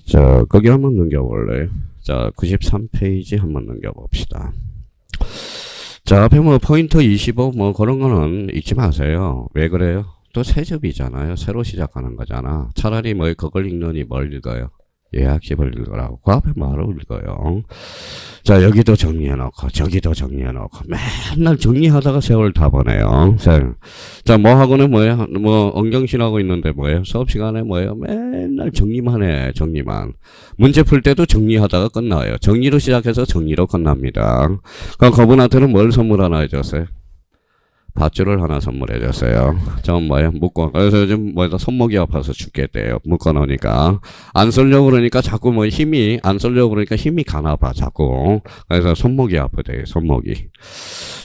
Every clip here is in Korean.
자, 거기 한번 넘겨볼래요? 자, 93페이지 한번 넘겨봅시다. 자, 앞에 뭐 포인트 25 뭐 그런 거는 잊지 마세요. 왜 그래요? 또 세접이잖아요. 새로 시작하는 거잖아. 차라리 뭐 그걸 읽느니 뭘 읽어요? 예약집을 읽으라고. 그 앞에 말을 읽어요. 자, 여기도 정리해놓고 저기도 해놓고 맨날 정리하다가 세월 다 보내요. 자, 뭐 하고는 뭐야? 뭐 엉경신하고 있는데 뭐예요? 수업 시간에 뭐예요? 맨날 정리만 해. 정리만. 문제 풀 때도 정리하다가 끝나요. 정리로 시작해서 정리로 끝납니다. 그럼 그분한테는 뭘 선물 하나 해줬어요? 밧줄을 하나 선물해줬어요. 좀 뭐예요? 그래서 요즘 뭐다 손목이 아파서 죽겠대요. 묶어놓으니까. 안 쓰려고 그러니까 자꾸 뭐 힘이, 안 쓰려고 그러니까 힘이 가나봐, 자꾸. 그래서 손목이 아프대요, 손목이.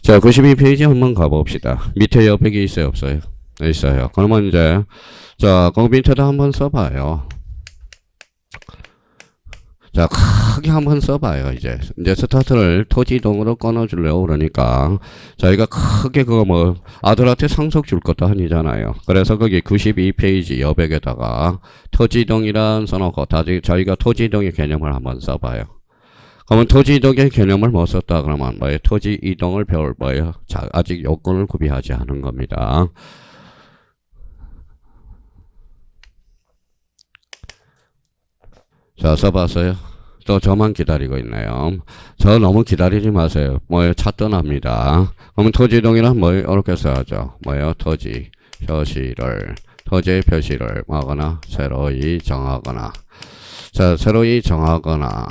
자, 92페이지 한번 가봅시다. 밑에 여백이 있어요, 없어요? 있어요. 그러면 이제, 자, 거기 밑에다 한번 써봐요. 자, 크게 한번 써봐요, 이제 스타트를 토지동으로 끊어주려고 그러니까, 저희가 크게 그거 뭐, 아들한테 상속 줄 것도 아니잖아요. 그래서 거기 92페이지 여백에다가 토지동이란 써놓고, 저희가 토지동의 개념을 한번 써봐요. 그러면 토지이동의 개념을 못 썼다 그러면 뭐예요? 토지이동을 배울 뭐예요? 자, 아직 요건을 구비하지 않은 겁니다. 자, 써봤어요? 또 저만 기다리고 있네요. 저 너무 기다리지 마세요. 뭐예요? 차 떠납니다. 그러면 토지이동이란 뭐예요? 이렇게 써야죠. 뭐예요? 토지의 표시를 하거나 새로이 정하거나. 자, 새로이 정하거나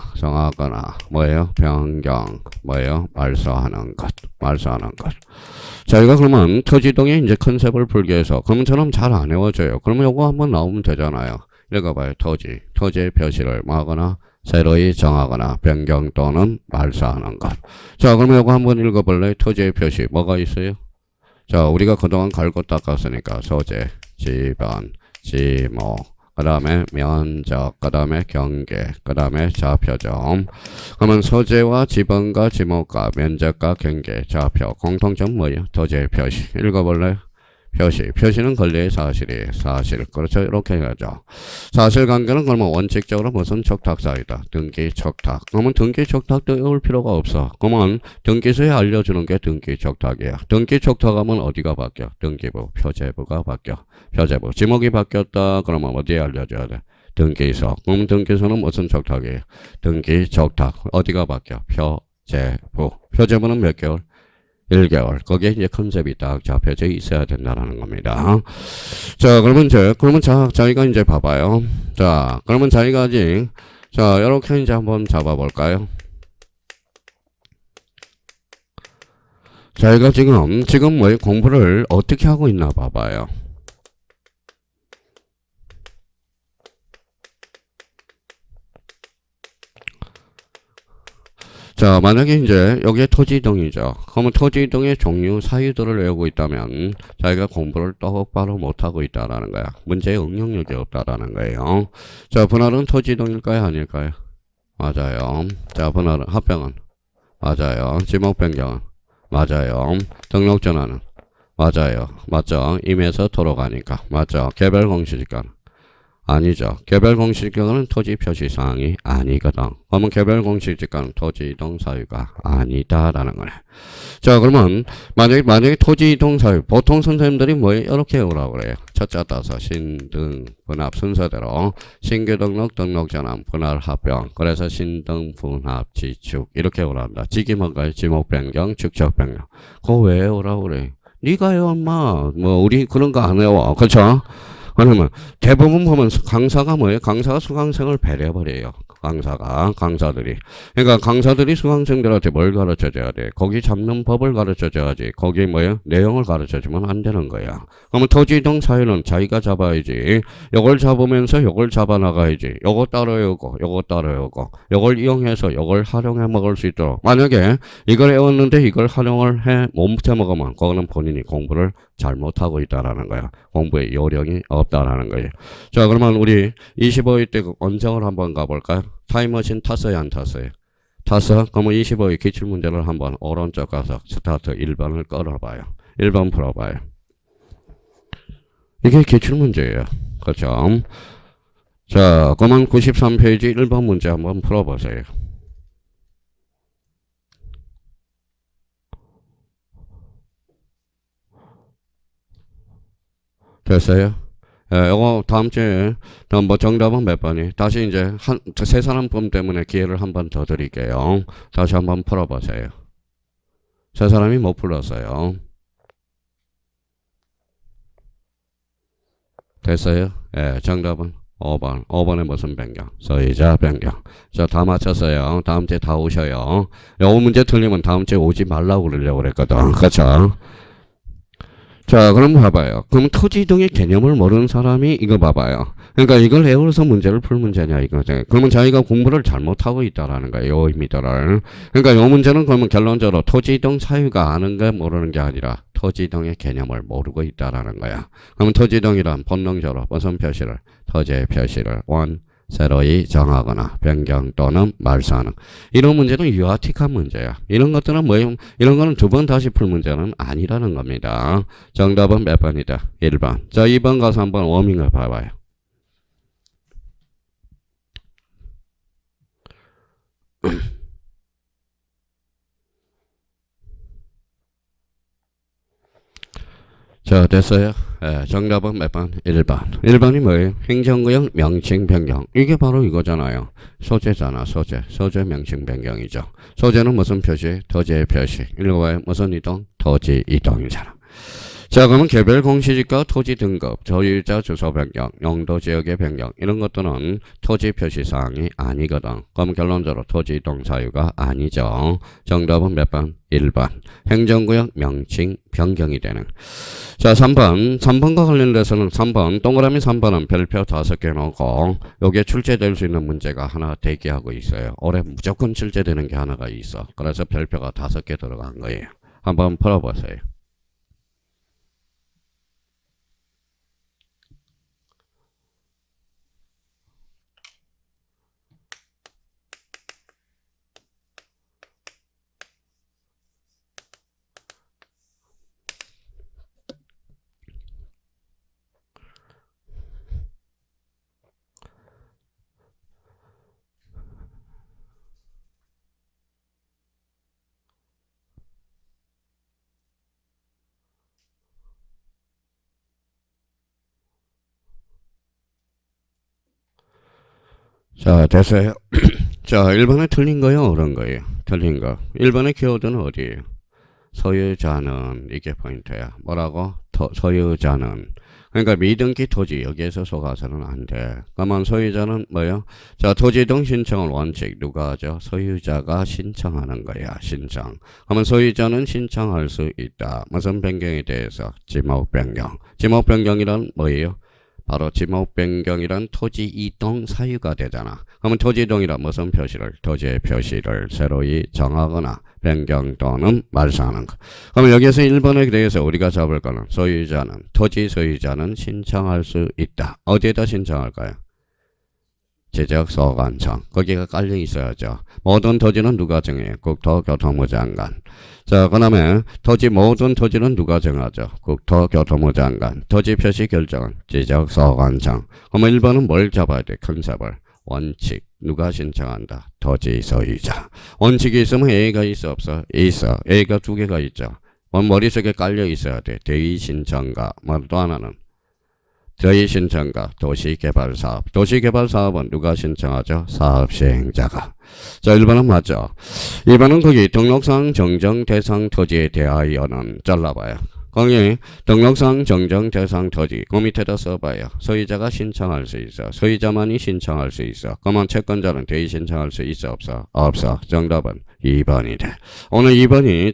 뭐예요? 변경 뭐예요? 말소하는 것. 저희가 그러면 토지이동의 이제 컨셉을 풀기 위해서 그러면 저는 잘 안 외워져요. 그러면 요거 한번 나오면 되잖아요. 읽어봐요. 토지의 표시를 하거나 새로이 정하거나 변경 또는 말소하는 것. 자, 그러면 요거 한번 읽어볼래요? 토지의 표시 뭐가 있어요? 자, 우리가 그동안 갈고 닦았으니까 소재, 지번, 지목, 그 다음에 면적, 그 다음에 경계, 그 다음에 좌표점. 그러면 소재와 지번과 지목과 면적과 경계, 좌표. 공통점 뭐예요? 토지의 표시. 읽어볼래요? 표시는 권리의 사실. 그렇죠. 이렇게 해야죠. 사실관계는 그러면 원칙적으로 무슨 촉탁사이다. 등기 촉탁. 그러면 등기 촉탁도 외울 필요가 없어. 그러면 등기소에 알려주는 게 등기 촉탁이야. 등기 촉탁하면 어디가 바뀌어? 등기부, 표제부가 바뀌어. 표제부. 지목이 바뀌었다. 그러면 어디에 알려줘야 돼? 등기소. 그럼 등기소는 무슨 촉탁이에요? 등기 촉탁. 어디가 바뀌어? 표제부. 표제부는 몇 개월? 1개월. 거기에 이제 컨셉이 딱 잡혀져 있어야 된다는 겁니다. 자, 그러면 저희가 이제 봐봐요. 자, 그러면 저희가 아직, 자, 이렇게 이제 한번 잡아볼까요? 저희가 지금 뭐 공부를 어떻게 하고 있나 봐봐요. 자, 만약에 이제 여기에 토지이동이죠. 그러면 토지이동의 종류, 사유들을 외우고 있다면 자기가 공부를 똑바로 못하고 있다라는 거야. 문제에 응용력이 없다라는 거예요. 자, 분할은 토지이동일까요? 아닐까요? 맞아요. 자, 분할은, 합병은? 맞아요. 지목 변경은? 맞아요. 등록 전환은? 맞아요. 맞죠? 임에서 도로 가니까. 맞죠? 개별 공시지가는? 아니죠. 개별 공시지가는 토지 표시사항이 아니거든. 그러면 개별 공시지가는 토지이동 사유가 아니다라는 거네. 자, 그러면 만약에 토지이동 사유, 보통 선생님들이 뭐 이렇게 오라고 그래요. 첫자 따서 신등 분합 순서대로 신규 등록 전환 분할 합병. 그래서 신등 분합 지축 이렇게 오랍니다. 지기 뭔가요? 지목 변경, 축적 변경. 그거 왜 오라고 그래? 니가요, 엄마. 뭐 우리 그런 거 안 외워. 그렇죠? 그러면 대부분 보면 강사가 뭐예요? 강사가 수강생을 배려버려요. 강사들이. 그러니까 강사들이 수강생들한테 뭘 가르쳐줘야 돼? 거기 잡는 법을 가르쳐줘야지. 거기 뭐예요? 내용을 가르쳐주면 안 되는 거야. 그러면 토지이동 사유는 자기가 잡아야지. 요걸 잡으면서 요걸 잡아나가야지. 요거 따로 외우고 요걸 이용해서 요걸 활용해 먹을 수 있도록. 만약에 이걸 외웠는데 이걸 활용을 못 해먹으면 그거는 본인이 공부를 잘못하고 있다라는 거야. 공부에 요령이 없다라는 거예요. 자, 그러면 우리 25회 때 원정을 한번 가볼까요? 타임머신 탔어요, 안 탔어요? 탔어? 그러면 25회 기출문제를 한번 오른쪽 가서 스타트 1번을 끌어봐요. 1번 풀어봐요. 이게 기출문제예요. 그렇죠? 자, 그러면 93페이지 1번 문제 한번 풀어보세요. 됐어요? 예, 이거 다음 주에 뭐 정답은 몇 번이? 다시 이제 세 사람 분 때문에 기회를 한 번 더 드릴게요. 다시 한번 풀어보세요. 세 사람이 못 풀었어요. 됐어요? 예, 정답은 5번. 5번에 무슨 변경? 소유자 변경. 자, 다 맞췄어요. 다음 주에 다 오셔요. 요 문제 틀리면 다음 주에 오지 말라고 그러려고 그랬거든. 그쵸? 자, 그럼 봐봐요. 그럼 토지 이동의 개념을 모르는 사람이 이거 봐봐요. 그러니까 이걸 외워서 문제를 풀 문제냐 이거죠. 그러면 자기가 공부를 잘못하고 있다라는 거예요. 요 의미들을. 그러니까 요 문제는 그러면 결론적으로 토지 이동 사유가 아는 게 모르는 게 아니라 토지 이동의 개념을 모르고 있다라는 거야. 그러면 토지 이동이란 본능적으로 무슨 표시를 토지의 표시를 새로이 정하거나 변경 또는 말소하는 이런 문제는 유아틱한 문제야. 이런 것들은 이런 거는 두 번 다시 풀 문제는 아니라는 겁니다. 정답은 몇 번이다? 1번. 자, 2번 가서 한번 워밍을 봐봐요. 자, 됐어요? 예, 정답은 몇 번? 1번. 1번이 뭐예요? 행정구역 명칭 변경. 이게 바로 이거잖아요. 소재잖아, 소재. 소재 명칭 변경이죠. 소재는 무슨 표시? 토지의 표시. 읽어봐요. 무슨 이동? 토지 이동이잖아. 자, 그러면 개별 공시지가 토지 등급, 소유자 주소 변경, 용도 지역의 변경 이런 것들은 토지 표시 사항이 아니거든. 그럼 결론적으로 토지 이동 사유가 아니죠. 정답은 몇 번? 1번. 행정구역 명칭 변경이 되는. 자, 3번과 관련돼서는 3번 동그라미 3번은 별표 5개 놓고 여기에 출제될 수 있는 문제가 하나 대기하고 있어요. 올해 무조건 출제되는 게 하나가 있어. 그래서 별표가 5개 들어간 거예요. 한번 풀어보세요. 자, 됐어요. 자, 1번에 틀린 거요? 옳은 거예요? 틀린 거. 1번의 키워드는 어디예요? 소유자는 이게 포인트야. 뭐라고? 소유자는. 그러니까 미등기 토지 여기에서 속아서는 안 돼. 그러면 소유자는 뭐요? 자, 토지이동 신청을 원칙 누가 하죠? 소유자가 신청하는 거야. 신청. 그러면 소유자는 신청할 수 있다. 무슨 변경에 대해서? 지목 변경. 지목 변경이란 뭐예요? 바로 지목 변경이란 토지 이동 사유가 되잖아. 그러면 토지 이동이란 무슨 표시를? 토지의 표시를 새로이 정하거나 변경 또는 말소하는 거. 그러면 여기서 1번에 대해서 우리가 잡을 거는 소유자는, 토지 소유자는 신청할 수 있다. 어디에다 신청할까요? 지적소관청. 거기가 깔려 있어야죠. 모든 토지는 누가 정해? 국토교통부 장관. 자, 그 다음에 모든 토지는 누가 정하죠? 국토교통부 장관. 토지 표시 결정은 지적소관청. 그러면 1번은 뭘 잡아야 돼? 컨셉을. 원칙. 누가 신청한다? 토지 소유자. 원칙이 있으면 A가 있어 없어? 있어. A가 2개가 있죠. 머릿속에 깔려 있어야 돼. 대의 신청과 또 하나는 대의 신청과 도시개발사업. 도시개발사업은 누가 신청하죠? 사업시행자가. 자, 1번은 맞죠? 2번은 거기 등록상 정정 대상 토지에 대하여는 잘라봐요. 거기 등록상 정정 대상 토지 그 밑에다 써봐요. 소유자가 신청할 수 있어. 소유자만이 신청할 수 있어. 그러면 채권자는 대의 신청할 수 있어 없어? 없어. 정답은 2번이 돼. 오늘 2번이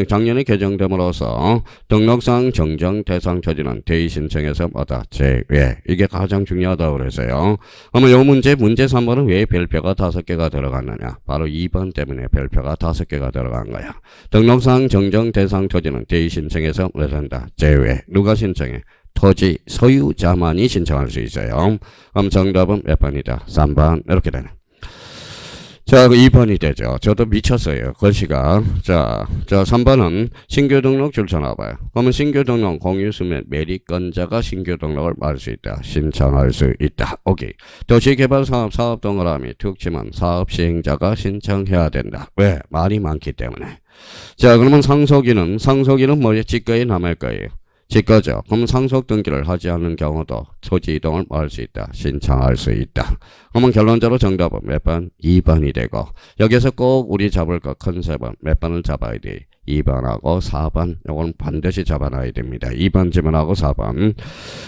작년에 개정됨으로써 등록상 정정 대상 토지는 대의 신청에서 뭐다? 제외. 이게 가장 중요하다고 그래서요. 그러면 요 문제 3번은 왜 별표가 5개가 들어갔느냐? 바로 2번 때문에 별표가 5개가 들어간 거야. 등록상 정정 대상 토지는 대의 신청에서 왜 된다? 제외. 누가 신청해? 토지 소유자만이 신청할 수 있어요. 그럼 정답은 몇 번이다? 3번. 이렇게 되네. 자, 2번이 되죠. 저도 미쳤어요. 글씨가. 자, 3번은 신규 등록 줄쳐놔봐요. 그러면 신규 등록 공유수면 매립건자가 신규 등록을 받을 수 있다. 신청할 수 있다. 오케이. 도시개발사업 사업 동그라미 특징은 사업 시행자가 신청해야 된다. 왜? 말이 많기 때문에. 자, 그러면 상속인은 뭐예요? 직거에 남을 거예요. 직거죠. 그럼 상속 등기를 하지 않는 경우도 토지 이동을 할 수 있다. 신청할 수 있다. 그러면 결론적으로 정답은 몇 번? 2번이 되고 여기서 꼭 우리 잡을 거 컨셉은 몇 번을 잡아야 돼? 2번하고 4번 이건 반드시 잡아놔야 됩니다. 2번 지문하고 4번.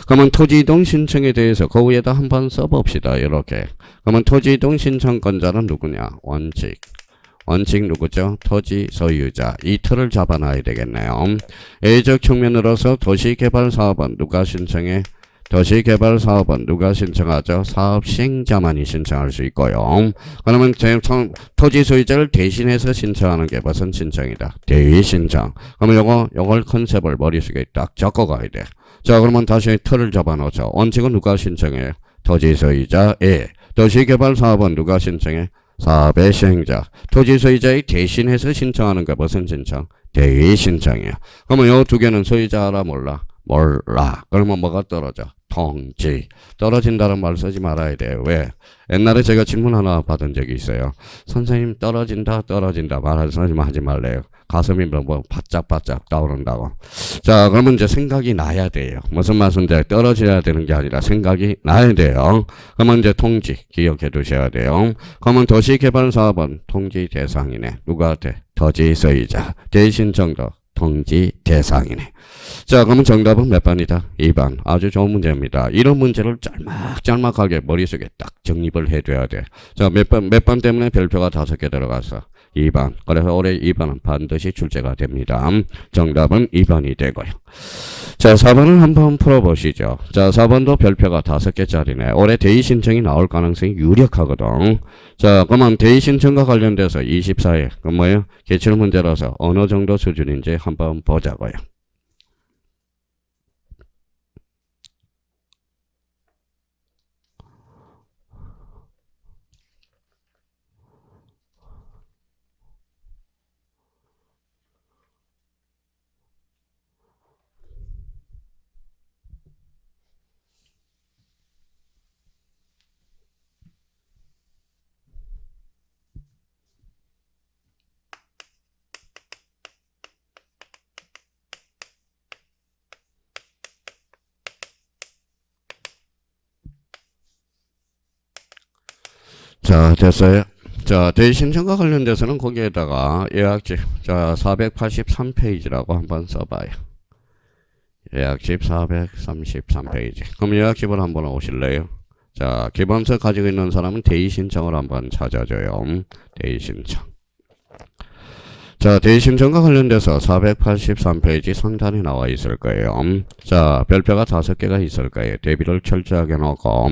그러면 토지 이동 신청에 대해서 그 위에다 한번 써봅시다. 이렇게. 그러면 토지 이동 신청권자는 누구냐? 원칙 누구죠? 토지 소유자. 이 틀을 잡아놔야 되겠네요. A적 측면으로서 도시개발사업은 누가 신청해? 도시개발사업은 누가 신청하죠? 사업 시행자만이 신청할 수 있고요. 그러면 토지 소유자를 대신해서 신청하는 게 무슨 신청이다? 대위 신청. 그러면 요걸 컨셉을 머릿속에 딱 적어가야 돼. 자, 그러면 다시 틀을 잡아놓죠. 원칙은 누가 신청해요? 토지 소유자 A. 도시개발사업은 누가 신청해? 사업의 시행자. 토지 소유자의 대신해서 신청하는 게 무슨 신청? 대위 신청이야. 그러면 요 두 개는 소유자 알아 몰라? 몰라. 그러면 뭐가 떨어져? 통지. 떨어진다는 말 쓰지 말아야 돼요. 왜? 옛날에 제가 질문 하나 받은 적이 있어요. 선생님 떨어진다 말하지 말래요. 가슴이 뭐 바짝바짝 떠오른다고. 자, 그러면 이제 생각이 나야 돼요. 무슨 말씀인지 떨어져야 되는 게 아니라 생각이 나야 돼요. 그러면 이제 통지 기억해 두셔야 돼요. 그러면 도시개발사업은 통지 대상이네. 누구한테? 토지 소유자. 대신청도 통지 대상이네. 자, 그러면 정답은 몇 번이다? 2번. 아주 좋은 문제입니다. 이런 문제를 짤막하게 머릿속에 딱 정립을 해줘야 돼. 자, 몇 번 때문에 별표가 5개 들어갔어? 2번. 그래서 올해 2번은 반드시 출제가 됩니다. 정답은 2번이 되고요. 자, 4번을 한번 풀어보시죠. 자, 4번도 별표가 5개짜리네. 올해 대의 신청이 나올 가능성이 유력하거든. 자, 그러면 대의 신청과 관련돼서 24회, 그 뭐예요? 기출문제라서 어느 정도 수준인지 한번 보자고요. 자, 됐어요. 자, 대의 신청과 관련돼서는 거기에다가 예약집, 자, 483페이지라고 한번 써봐요. 예약집 433페이지. 그럼 예약집을 한번 오실래요? 자, 기본서 가지고 있는 사람은 대의 신청을 한번 찾아줘요. 대의 신청. 자, 대의 신청과 관련돼서 483페이지 상단에 나와 있을 거예요. 자, 별표가 5개가 있을 거예요. 대비를 철저하게 놓고.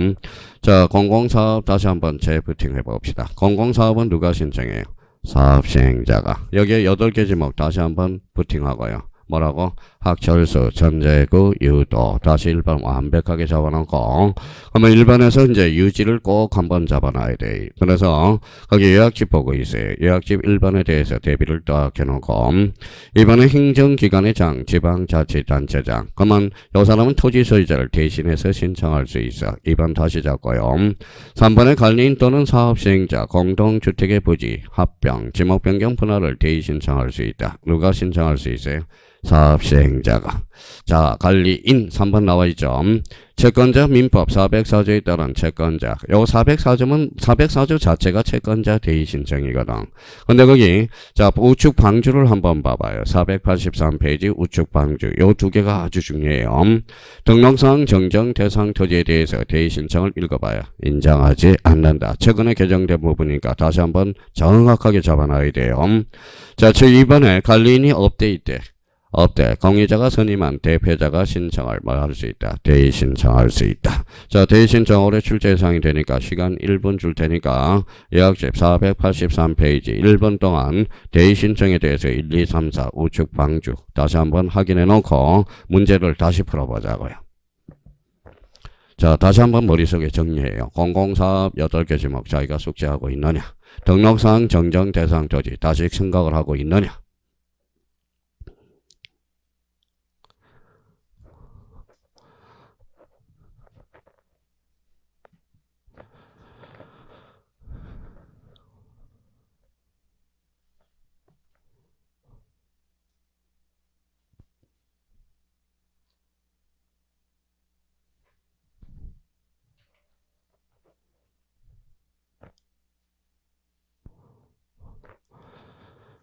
자, 공공사업 다시 한번 재부팅 해봅시다. 공공사업은 누가 신청해요? 사업 시행자가. 여기에 8개 지목 다시 한번 부팅하고요. 뭐라고? 학철수, 전제구, 유도. 다시 1번 완벽하게 잡아놓고. 그러면 1번에서 이제 유지를 꼭 한번 잡아놔야 돼. 그래서 거기 예약집 보고 있어요. 예약집 1번에 대해서 대비를 딱 해놓고. 2번은 행정기관의 장, 지방자치단체장. 그러면 이 사람은 토지 소유자를 대신해서 신청할 수 있어. 2번 다시 잡고요. 3번에 관리인 또는 사업시행자, 공동주택의 부지, 합병, 지목 변경 분할을 대의 신청할 수 있다. 누가 신청할 수 있어요? 사업시행자가. 자, 관리인 3번 나와있죠. 채권자 민법 404조에 따른 채권자. 요 404조 자체가 채권자 대의 신청이거든. 근데 거기 자, 우측 방주를 한번 봐봐요. 483페이지 우측 방주. 요 두 개가 아주 중요해요. 등록사항 정정 대상 토지에 대해서 대의 신청을 읽어봐요. 인정하지 않는다. 최근에 개정된 부분이니까 다시 한번 정확하게 잡아놔야 돼요. 자, 2번에 관리인이 업데이트. 공유자가 선임한 대표자가 신청을 할 수 있다. 대의 신청할 수 있다. 자, 대의 신청 올해 출제 예상이 되니까 시간 1분 줄 테니까 예약집 483페이지 1분 동안 대의 신청에 대해서 1, 2, 3, 4 우측 방주 다시 한번 확인해 놓고 문제를 다시 풀어보자고요. 자, 다시 한번 머릿속에 정리해요. 공공사업 8개 지목 자기가 숙지하고 있느냐. 등록사항 정정 대상 토지 다시 생각을 하고 있느냐.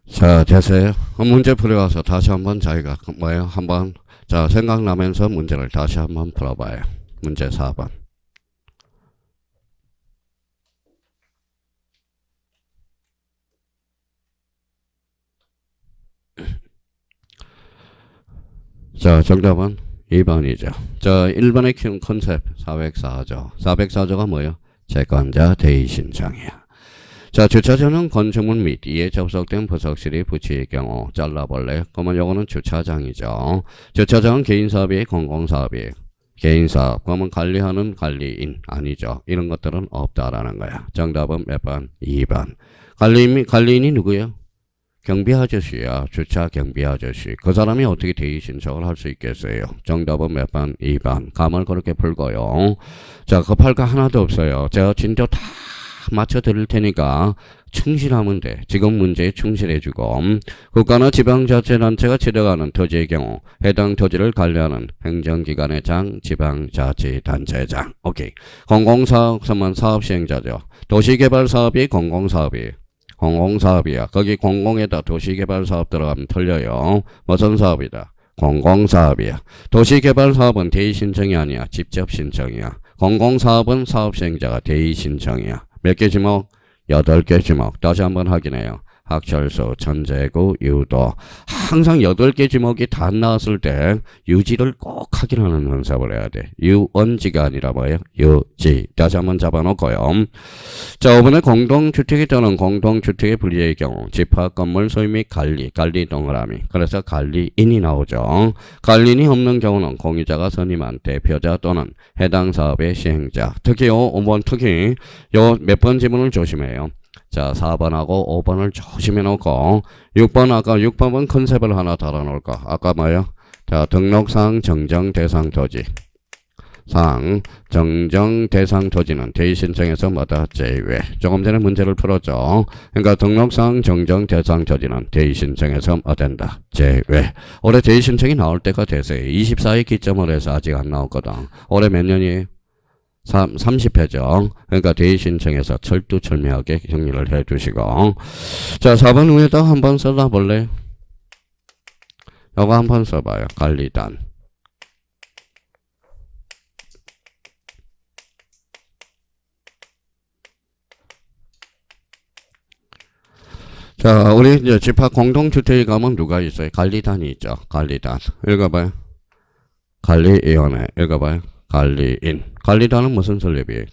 자, 됐어요. 문제 풀어가서 다시 한번 자기가 뭐예요? 한번 자 생각나면서 문제를 다시 한번 풀어봐요. 문제 4번. 자, 정답은 2번이죠. 자, 1번의 키운 컨셉 404조. 404조가 뭐예요? 채권자 대의 신청이야. 자, 주차장은 건축물 및 이에 접속된 부속실이 부치의 경우 잘라볼래요? 그러면 요거는 주차장이죠. 주차장은 개인사업이에요? 공공사업이에요? 개인사업. 그러면 관리하는 관리인 아니죠. 이런 것들은 없다라는 거야. 정답은 몇 번? 2번. 관리인이 누구예요? 경비 아저씨야. 주차 경비 아저씨. 그 사람이 어떻게 대의 신청을 할 수 있겠어요? 정답은 몇 번? 2번. 감을 그렇게 풀고요. 자, 급할 거 하나도 없어요. 제가 진짜 다 맞춰 드릴 테니까 충실하면 돼. 지금 문제에 충실해주고 국가나 지방자치단체가 지정하는 토지의 경우 해당 토지를 관리하는 행정기관의 장, 지방자치단체장. 오케이. 공공사업만 사업시행자죠. 도시개발사업이 공공사업이에요. 공공사업이야. 거기 공공에다 도시개발사업 들어가면 틀려요. 무슨 사업이다? 공공사업이야. 도시개발사업은 대의 신청이 아니야. 직접 신청이야. 공공사업은 사업시행자가 대의 신청이야. 몇 개 지목? 8개 지목. 다시 한번 확인해요. 학철수, 천재구, 유도. 항상 8개 지목이 다 나왔을 때 유지를 꼭 확인하는 연습을 해야 돼. 유언지가 아니라 뭐예요? 유지. 다시 한번 잡아놓고요. 자, 5번에 공동주택이 또는 공동주택의 분리의 경우 집합건물 소유 및 관리 동그라미. 그래서 관리인이 나오죠. 관리인이 없는 경우는 공유자가 선임한 대표자 또는 해당 사업의 시행자. 특히 5번 특히 요 몇 번 지문을 조심해요. 자, 4번하고 5번을 조심해 놓고 6번 아까 6번은 컨셉을 하나 달아놓을까? 아까 뭐예요? 자, 등록상 정정 대상 토지. 상 정정 대상 토지는 대의 신청에서 뭐다? 제외. 조금 전에 문제를 풀었죠. 그러니까 등록상 정정 대상 토지는 대의 신청에서 뭐 된다? 제외. 올해 대의 신청이 나올 때가 됐어요. 24일 기점을 해서 아직 안 나왔거든. 올해 몇 년이에요? 30회죠. 그러니까 대의 신청에서 철두철미하게 정리를 해 주시고. 자, 4번 위에다 한번 써놔볼래요? 요거 한번 써봐요. 관리단. 자, 우리 이제 집합 공동주택에 가면 누가 있어요? 관리단이 있죠. 관리단. 읽어봐요. 관리위원회. 읽어봐요. 관리인. 관리단은 무슨 설립이에요?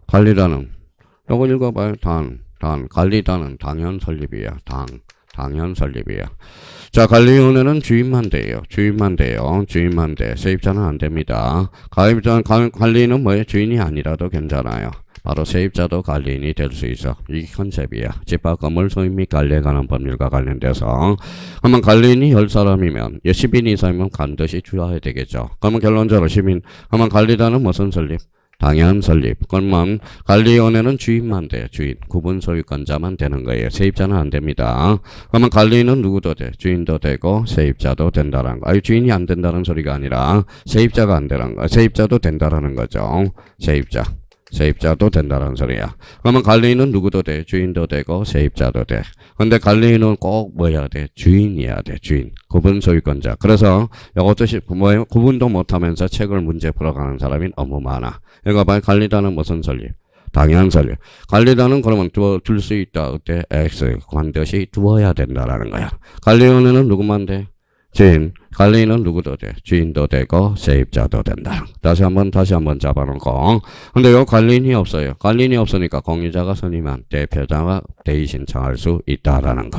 관리단은 요거 읽어봐요. 관리단은 당연 설립이야. 당연 설립이야. 자, 관리위원회는 주인만 돼요. 주인만 돼. 세입자는 안 됩니다. 관리인은 뭐예요? 주인이 아니라도 괜찮아요. 바로 세입자도 관리인이 될 수 있어. 이게 컨셉이야. 집합건물 소유 및 관리에 관한 법률과 관련돼서. 그러면 관리인이 10사람이면 10인 이상이면 반드시 주어야 되겠죠. 그러면 결론적으로 그러면 관리단은 무슨 설립? 당연 설립. 그러면 관리위원회는 주인만 돼. 주인. 구분 소유권자만 되는 거예요. 세입자는 안 됩니다. 그러면 관리인은 누구도 돼. 주인도 되고 세입자도 된다는 거. 주인이 안 된다는 소리가 아니라 세입자가 안 되는 거. 세입자도 된다라는 거죠. 세입자도 된다는 소리야. 그러면 관리인은 누구도 돼. 주인도 되고 세입자도 돼. 근데 관리인은 꼭 뭐여야 돼? 주인이어야 돼. 주인. 구분 소유권자. 그래서 이것도 뭐예요? 구분도 못하면서 책을 문제 풀어가는 사람이 너무 많아. 이거 봐요. 관리단은 무슨 설립? 당연 설립. 관리단은 그러면 둘 수 있다. 그때 X. 반드시 두어야 된다라는 거야. 관리위원회는 누구만 돼? 주인. 관리인은 누구도 돼? 주인도 되고 세입자도 된다. 다시 한번 잡아놓고. 근데 요 관리인이 없어요. 관리인이 없으니까 공유자가 선임한 대표자가 대의 신청할 수 있다라는 거.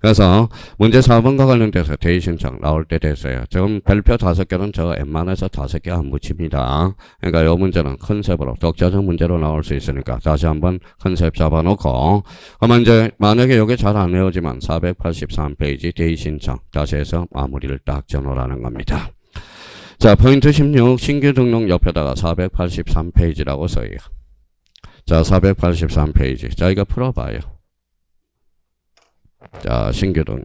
그래서 문제 4번과 관련돼서 대의 신청 나올 때 됐어요. 지금 별표 5개는 저 웬만해서 5개 안 붙입니다. 그러니까 요 문제는 컨셉으로 독자적 문제로 나올 수 있으니까 다시 한번 컨셉 잡아놓고. 그러면 이제 만약에 요게 잘 안 외워지만 483페이지 대의 신청 다시 해서 마무리를 딱 전호라는 겁니다. 자, 포인트 16 신규 등록 옆에다가 483페이지라고 써요. 자, 483페이지. 자, 이거 풀어봐요. 자, 신규 등록.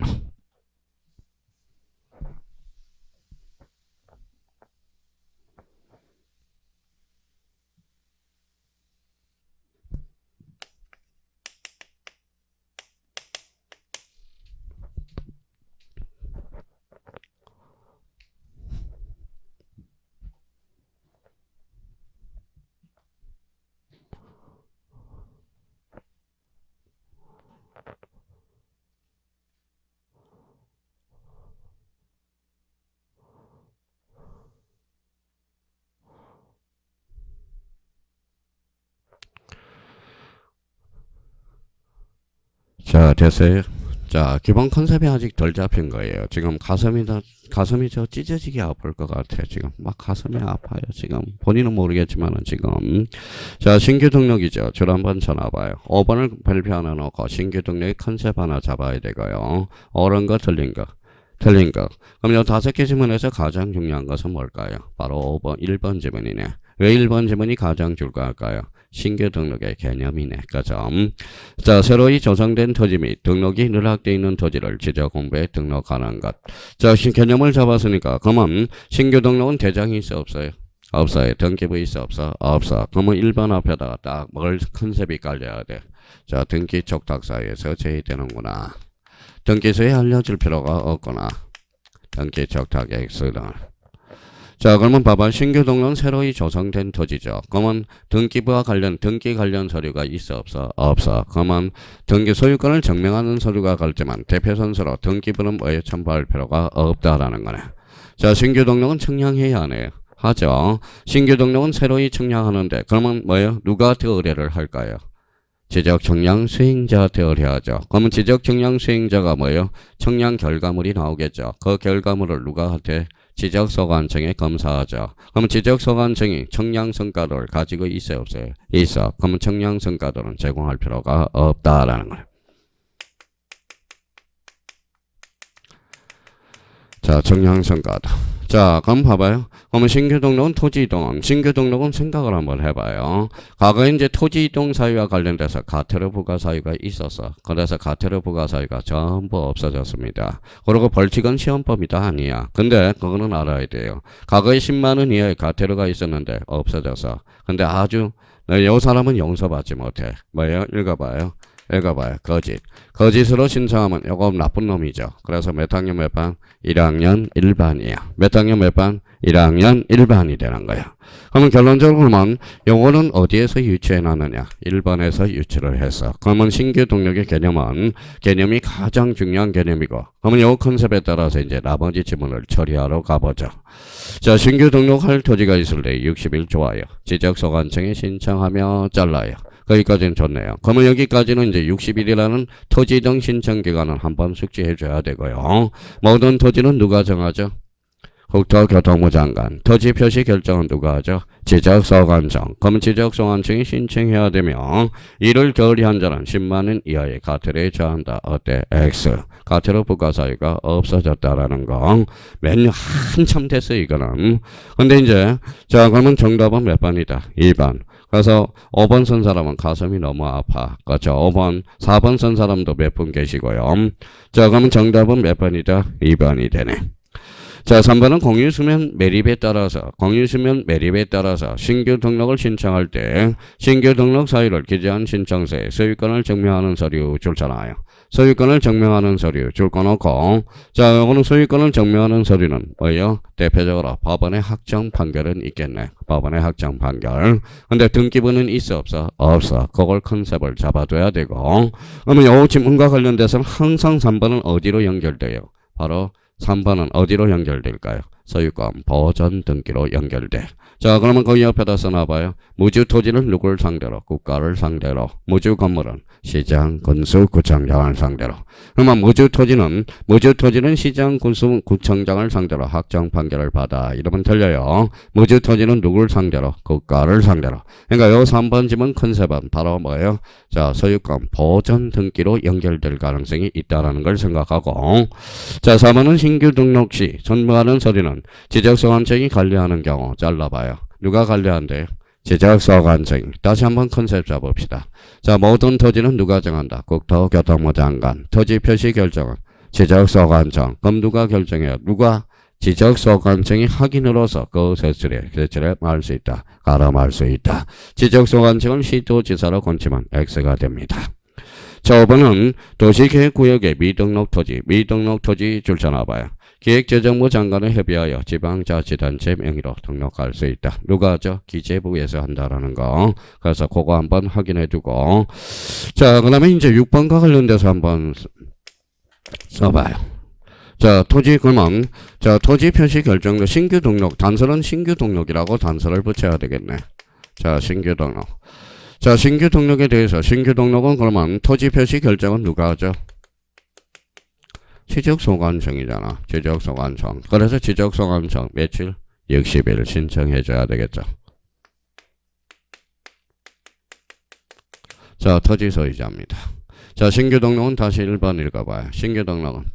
자, 됐어요. 자, 기본 컨셉이 아직 덜 잡힌 거예요. 지금 가슴이 저 찢어지게 아플 것 같아. 지금 막 가슴이 아파요. 지금 본인은 모르겠지만은 지금. 자, 신규 등록이죠. 줄 한번 쳐놔봐요. 5번을 발표 하나 놓고 신규 등록의 컨셉 하나 잡아야 되고요. 옳은 거, 틀린 거. 틀린 거. 그럼 요 5개 지문에서 가장 중요한 것은 뭘까요? 바로 1번 지문이네. 왜 1번 지문이 가장 중요할까요? 신규 등록의 개념이네. 그죠? 자, 새로이 조성된 토지 및 등록이 누락되어 있는 토지를 지적공부에 등록하는 것. 자, 개념을 잡았으니까 그러면 신규 등록은 대장이 있어 없어요? 없어요. 등기부 있어 없어? 없어. 그러면 1번 앞에다가 딱 뭘 컨셉이 깔려야 돼. 자, 등기 촉탁 사이에서 제외되는구나. 등기소에 알려줄 필요가 없구나. 등기 촉탁 X는. 자, 그러면 봐봐. 신규 등록은 새로이 조성된 토지죠. 그러면 등기부와 등기 관련 서류가 있어 없어? 없어. 그러면 등기 소유권을 증명하는 서류가 갈지만 대표선서로 등기부는 뭐에 첨부할 필요가 없다라는 거네. 자, 신규 등록은 청량해야 하네요. 하죠. 신규 등록은 새로이 청량하는데 그러면 뭐예요? 누구한테 의뢰를 할까요? 지적 청량 수행자한테 의뢰하죠. 그러면 지적 청량 수행자가 뭐예요? 청량 결과물이 나오겠죠. 그 결과물을 누구한테? 지적소관청에 검사하죠. 그러면 지적소관청이 청량성과도를 가지고 있어요 없어요? 있어. 그러면 청량성과도는 제공할 필요가 없다라는 거예요. 자, 청량성과도. 자, 그럼 봐봐요. 그러면 신규 등록은 토지 이동. 신규 등록은 생각을 한번 해봐요. 과거에 이제 토지 이동 사유와 관련돼서 가태료 부과 사유가 있었어. 그래서 가태료 부과 사유가 전부 없어졌습니다. 그리고 벌칙은 시험법이다 아니야. 근데 그거는 알아야 돼요. 과거에 10만 원 이하의 가태료가 있었는데 없어졌어. 근데 아주 이 사람은 용서받지 못해. 뭐예요? 읽어봐요. 거짓. 거짓으로 신청하면 요거 나쁜 놈이죠. 그래서 몇 학년 몇 반? 1학년 1반이야. 몇 학년 몇 반? 1학년 1반이 되는 거야. 그러면 결론적으로는 요거는 어디에서 유치해 놨느냐? 1번에서 유치를 했어. 그러면 신규 등록의 개념이 가장 중요한 개념이고, 그러면 요 컨셉에 따라서 이제 나머지 지문을 처리하러 가보죠. 자, 신규 등록할 토지가 있을 때 60일 좋아요. 지적소관청에 신청하며 잘라요. 거기까지는 좋네요. 그러면 여기까지는 이제 60일이라는 토지 등 신청 기간은 한번 숙지해 줘야 되고요. 모든 토지는 누가 정하죠? 국토교통부 장관. 토지 표시 결정은 누가 하죠? 지적소관청. 그러면 지적소관청이 신청해야 되면 이를 결의한 자는 10만 원 이하의 가태료에 처한다. 어때? X. 가태료 부과 사유가 없어졌다라는 거. 몇 년 한참 됐어 이거는. 근데 이제 자, 그러면 정답은 몇 번이다? 2번. 그래서 5번 쓴 사람은 가슴이 너무 아파. 그렇죠. 5번, 4번 쓴 사람도 몇 분 계시고요. 자, 그러면 정답은 몇 번이다? 2번이 되네. 자, 3번은 공유수면 매립에 따라서 신규 등록을 신청할 때 신규 등록 사유를 기재한 신청서에 소유권을 증명하는 서류 줄잖아요. 소유권을 증명하는 서류 줄 거놓고, 자, 이거는 소유권을 증명하는 서류는 뭐예요? 대표적으로 법원의 확정 판결은 있겠네. 법원의 확정 판결. 근데 등기부는 있어 없어? 없어. 그걸 컨셉을 잡아줘야 되고, 그러면 이 지문과 관련돼서는 항상 3번은 어디로 연결돼요? 바로 3번은 어디로 연결될까요? 소유권 보전 등기로 연결돼. 자, 그러면 거기 옆에다 써놔봐요. 무주 토지는 누굴 상대로? 국가를 상대로. 무주 건물은 시장, 군수, 구청장을 상대로. 그러면 무주 토지는 시장, 군수, 구청장을 상대로 확정 판결을 받아. 이러면 들려요. 무주 토지는 누굴 상대로? 국가를 상대로. 그러니까 요 3번 지문 컨셉은 바로 뭐예요? 자, 소유권 보전 등기로 연결될 가능성이 있다라는 걸 생각하고. 자, 4번은 신규 등록 시 전부하는 서류는 지적소관청이 관리하는 경우 잘라봐요. 누가 관리한대요? 지적소관청이. 다시 한번 컨셉 잡읍시다. 자, 모든 토지는 누가 정한다? 국토교통부 장관. 토지 표시 결정은 지적소관청. 그럼 누가 결정해요? 누가? 지적소관청이 확인으로서 그 세출에 말 수 있다. 가름할 수 있다. 지적소관청은 시도지사로 권치면 X가 됩니다. 자, 5번은 도시계획구역의 미등록 토지 줄쳐놔봐요. 기획재정부 장관을 협의하여 지방자치단체 명의로 등록할 수 있다. 누가 하죠? 기재부에서 한다라는 거. 그래서 그거 한번 확인해두고. 자, 그 다음에 이제 6번과 관련돼서 한번 써봐요. 자, 토지 그러면 자, 토지 표시 결정도 신규 등록. 단서는 신규 등록이라고 단서를 붙여야 되겠네. 자, 신규 등록. 자, 신규 등록에 대해서 신규 등록은 그러면 토지 표시 결정은 누가 하죠? 지적소관청이잖아. 지적소관청. 그래서 지적소관청 며칠? 60일 신청해줘야 되겠죠. 자, 토지 소유자입니다. 자, 신규 등록은 다시 1번 읽어봐요. 신규 등록은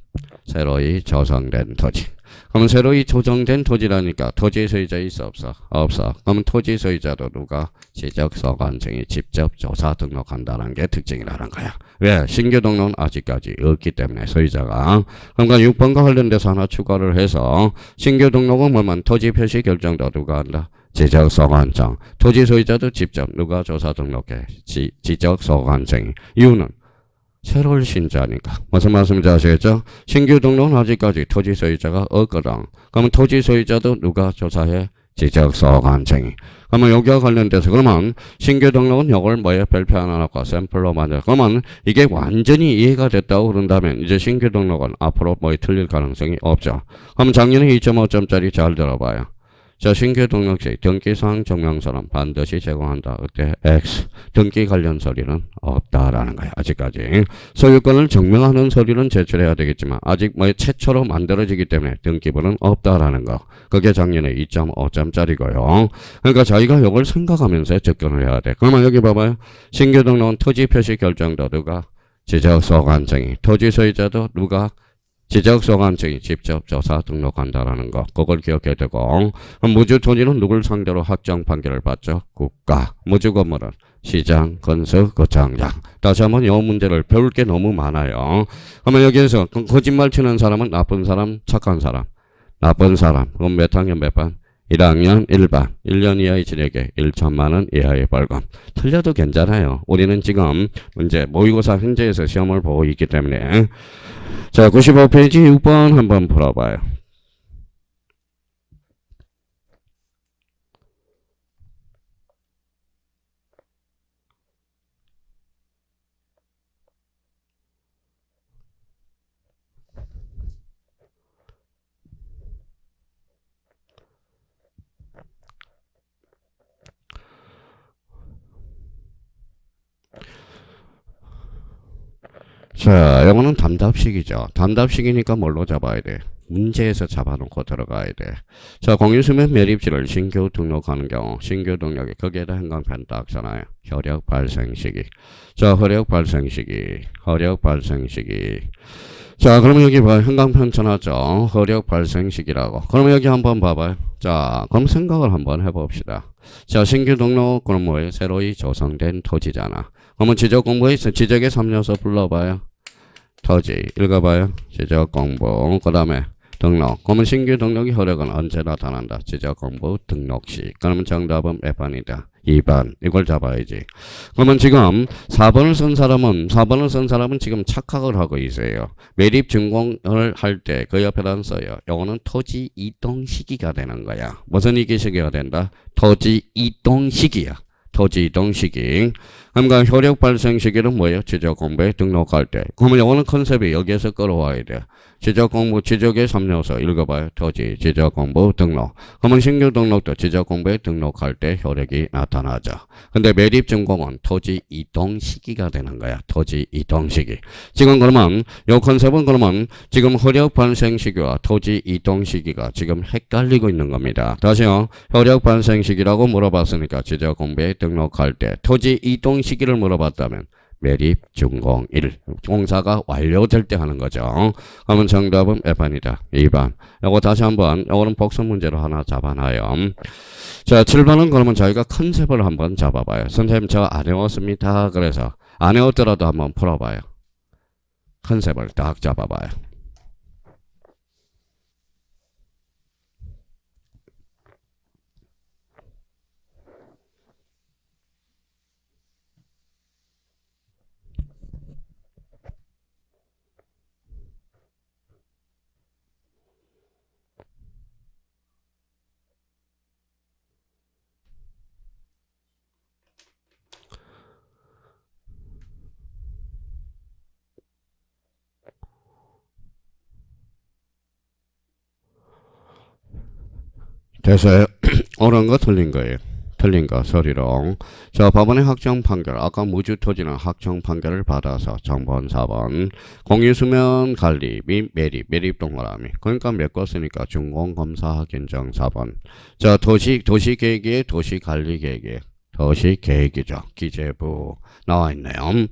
새로이 조성된 토지. 그러면 새로이 조정된 토지라니까 토지 소유자 있어 없어? 없어. 그러면 토지 소유자도 누가? 지적소관청이 직접 조사 등록한다는 게 특징이라는 거야. 왜? 신규 등록은 아직까지 없기 때문에 소유자가. 그러니까 6번과 관련돼서 하나 추가를 해서 신규 등록은 뭐면 토지 표시 결정도 누가 한다? 지적소관청. 토지 소유자도 직접 누가 조사 등록해? 지적소관청이. 이유는 새로운 신자니까. 무슨 말씀인지 아시겠죠? 신규 등록은 아직까지 토지 소유자가 없거든. 그러면 토지 소유자도 누가 조사해? 지적소관청이. 그러면 여기와 관련돼서 그러면 신규 등록은 이걸 뭐에 별표 하나 넣고 샘플로 만들. 그러면 이게 완전히 이해가 됐다고 그런다면 이제 신규 등록은 앞으로 뭐에 틀릴 가능성이 없죠. 그럼 작년에 2.5점짜리 잘 들어봐요. 자, 신규 등록 시 등기사항 증명서는 반드시 제공한다. 그때 X. 등기 관련 서류는 없다라는 거야. 아직까지. 소유권을 증명하는 서류는 제출해야 되겠지만 아직 뭐 최초로 만들어지기 때문에 등기부는 없다라는 거. 그게 작년에 2.5점짜리고요. 그러니까 자기가 이걸 생각하면서 접근을 해야 돼. 그러면 여기 봐봐요. 신규 등록은 토지 표시 결정도 누가? 지적소관청이. 토지 소유자도 누가? 지적소관청이 직접 조사 등록한다라는 거. 그걸 기억해야 되고. 무주 토지는 누굴 상대로 확정 판결을 받죠? 국가. 무주 건물은 시장, 건설, 구청장. 다시 한번 이 문제를 배울 게 너무 많아요. 그러면 여기에서 거짓말 치는 사람은 나쁜 사람, 착한 사람. 나쁜 사람. 그럼 몇 학년 몇 반? 1학년 1반. 1년 이하의 징역에 1천만원 이하의 벌금. 틀려도 괜찮아요. 우리는 지금 문제 모의고사 현재에서 시험을 보고 있기 때문에. 자, 95페이지 6번 한번 풀어봐요. 자, 이거는 단답식이죠. 단답식이니까 뭘로 잡아야 돼? 문제에서 잡아놓고 들어가야 돼. 자, 공유수면 매립지를 신규 등록하는 경우 신규 등록이 거기에다 행간편 딱 써놔요. 효력 발생 시기. 자, 효력 발생 시기. 자, 그러면 여기 봐. 행간편 쳐놨죠. 효력 발생 시기라고. 그러면 여기 한번 봐봐요. 자, 그럼 생각을 한번 해봅시다. 자, 신규 등록, 그럼 뭐예요? 새로이 조성된 토지잖아. 그러면 지적공부에서 지적의 3요소 불러봐요. 토지, 읽어봐요. 지적공부, 그 다음에 등록. 그러면 신규 등록의 효력은 언제 나타난다? 지적공부 등록 시. 그러면 정답은 몇 번이다? 2번. 이걸 잡아야지. 그러면 지금 4번을 쓴 사람은 지금 착각을 하고 있어요. 매립 준공을 할 때 그 옆에다 써요. 요거는 토지 이동 시기가 되는 거야. 무슨 이기 시기가 된다? 토지 이동 시기야. 토지 이동 시기. 그러니까 효력 발생 시기는 뭐예요? 지적 공부에 등록할 때. 그러면 이거는 컨셉이 여기에서 끌어와야 돼. 지적 공부, 지적의 3요소 읽어봐요. 토지, 지적 공부, 등록. 그러면 신규 등록도 지적 공부에 등록할 때 효력이 나타나죠. 근데 매립 준공은 토지 이동 시기가 되는 거야. 토지 이동 시기. 지금 그러면 요 컨셉은 그러면 지금 효력 발생 시기와 토지 이동 시기가 지금 헷갈리고 있는 겁니다. 다시요. 효력 발생 시기라고 물어봤으니까 지적 공부에 등록할 때 토지 이동 시기를 물어봤다면 매립 준공일 공사가 완료될 때 하는 거죠. 그러면 정답은 F번이다. 2번. 요거 다시 한번 요거는 복습 문제로 하나 잡아놔요. 자, 7번은 그러면 저희가 컨셉을 한번 잡아봐요. 선생님 저 안 외웠습니다. 그래서 안 외웠더라도 한번 풀어봐요. 컨셉을 딱 잡아봐요. 됐어요. 옳은 거 틀린 거예요. 틀린 거 소리로. 자, 법원의 확정 판결. 아까 무주 토지는 확정 판결을 받아서 정번 4번. 공유수면 관리 및 매립 동그라미. 그러니까 메꿨으니까 준공검사 견정 4번. 자, 도시계획의 도시관리계획의 도시계획이죠. 기재부 나와 있네요.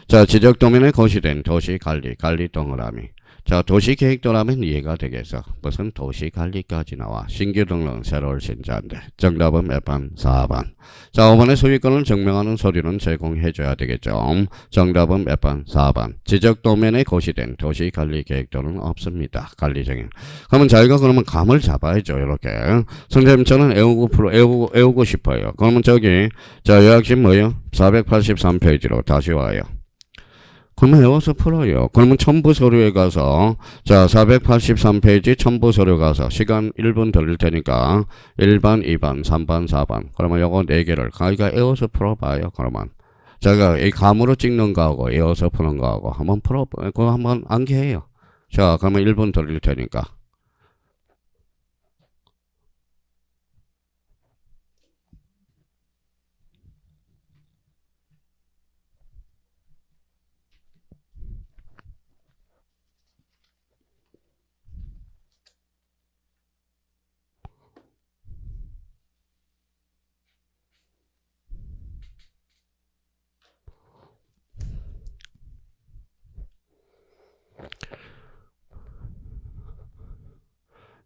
자, 지적도면에 거시된 도시관리 동그라미. 자, 도시계획도라면 이해가 되겠어. 무슨 도시관리까지 나와. 신규 등록 새로운 신자인데. 정답은 몇 번? 4번. 자, 5번의 소유권을 증명하는 서류는 제공해줘야 되겠죠. 정답은 몇 번? 4번. 지적도면에 고시된 도시관리계획도는 없습니다. 관리정인. 그러면 저희가 그러면 감을 잡아야죠. 이렇게. 선생님 저는 외우고 싶어요. 그러면 저기 자, 요약심 뭐예요? 483페이지로 다시 와요. 그러면 외워서 풀어요. 그러면 첨부 서류에 가서 자 483페이지 첨부 서류 가서 시간 1분 드릴 테니까 1번, 2번, 3번, 4번 그러면 요거 4개를 가위가 외워서 풀어봐요. 그러면 제가 이 감으로 찍는 거하고 외워서 푸는 거하고 한번 풀어봐요. 그거 한번 암기해요. 자 그러면 1분 드릴 테니까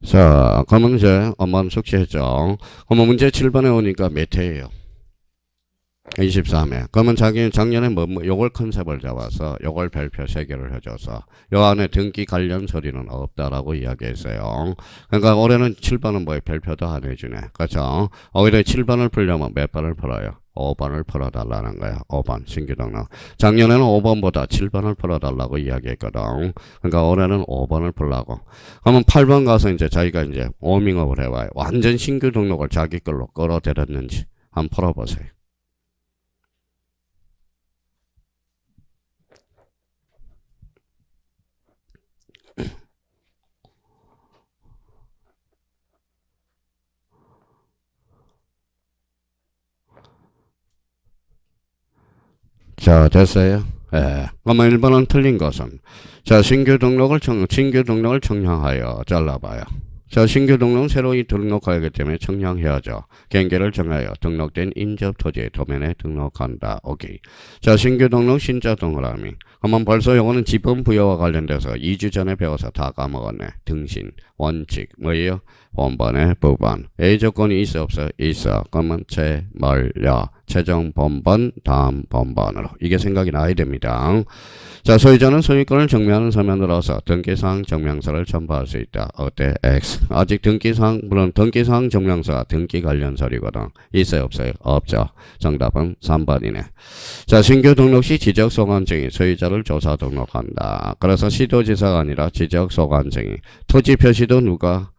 자, 그러면 이제 엄마는 숙제했죠. 그러면 문제 7번에 오니까 몇 회예요? 23회. 그러면 자기는 작년에 요걸 컨셉을 잡아서 요걸 별표 3개를 해줘서 요 안에 등기 관련 서류는 없다라고 이야기했어요. 그러니까 올해는 7번은 뭐예요? 별표도 안 해주네. 그렇죠? 오히려 7번을 풀려면 몇 번을 풀어요? 5번을 풀어달라는 거야. 5번 신규 등록. 작년에는 5번보다 7번을 풀어달라고 이야기했거든. 그러니까 올해는 5번을 풀라고. 그러면 8번 가서 이제 자기가 이제 워밍업을 해봐요. 완전 신규 등록을 자기 걸로 끌어들였는지 한번 풀어보세요. 자, 됐어요? 예. 그러면 1번은 틀린 것은 자, 신규 등록을 청량하여 잘라봐요. 자, 신규 등록은 새로이 등록하기 때문에 청량해야죠. 경계를 정하여 등록된 인접 토지의 도면에 등록한다. 오케이. 자, 신규 등록 신자 동그라미. 그러면 벌써 요거는 지분 부여와 관련돼서 2주 전에 배워서 다 까먹었네. 등신, 원칙, 뭐예요? 본번에 부번. A 조건이 있어 없어? 있어. 그러면 최정 본번 다음 본번으로. 이게 생각이 나야 됩니다. 자, 소유자는 소유권을 증명하는 서면으로서 등기사항 증명서를 첨부할 수 있다. 어때? X. 아직 물론 등기사항 증명서가 등기 관련 서류거든. 있어요 없어요? 없죠. 정답은 3번이네. 자, 신규 등록 시 지적 소관증이 소유자를 조사 등록한다. 그래서 시도지사가 아니라 지적 소관증이 토지 표시도 누가?